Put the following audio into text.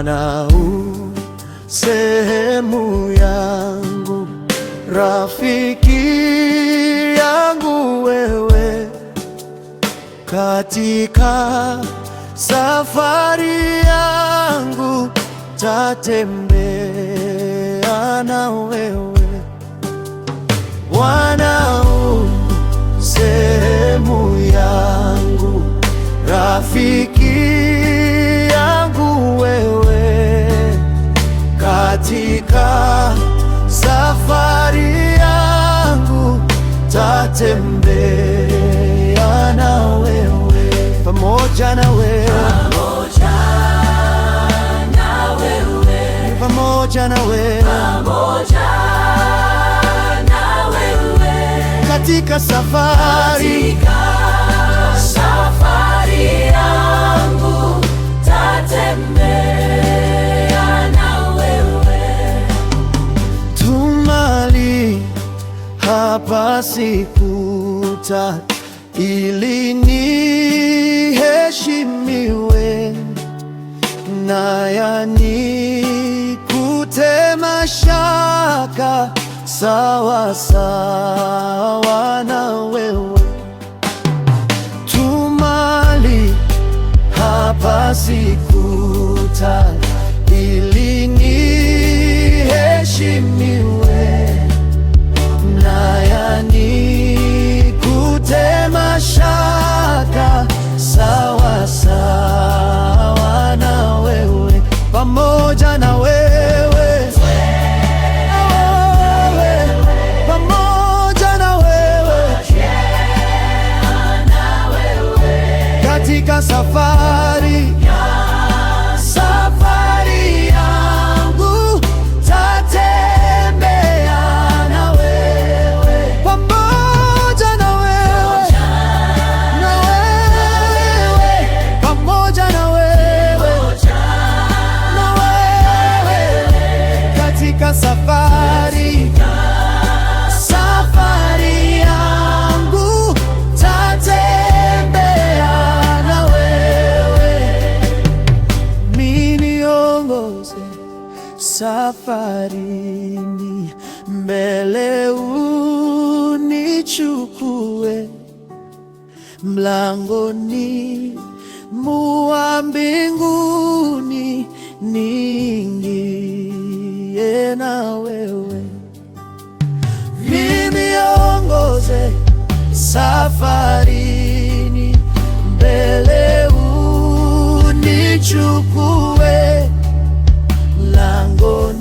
Bwana sehemu yangu, rafiki yangu wewe, katika safari yangu tatembea na wewe. Bwana sehemu yangu, rafiki yangu wewe, katika safari yangu tatembea na wewe, pamoja na wewe, pamoja na wewe, pamoja na wewe, pamoja na wewe, katika safari yangu tatembea na wewe. Tumali hapa sikuta ili niheshimiwe, na yanikute mashaka sawa sawa na wewe. Tumali hapa sikuta ili niheshimiwe, na yanikute mashaka sawa sawa na wewe, pamoja na wewe, pamoja na wewe, katika safari yangu tatembea na wewe, pamoja na wewe, pamoja na wewe, katika safari yangu tatembea na wewe. Niongoze safarini, mbele unichukue, mlangoni mwa mbinguni niingie na wewe. Niongoze safarini, mbele unichukue, mlangoni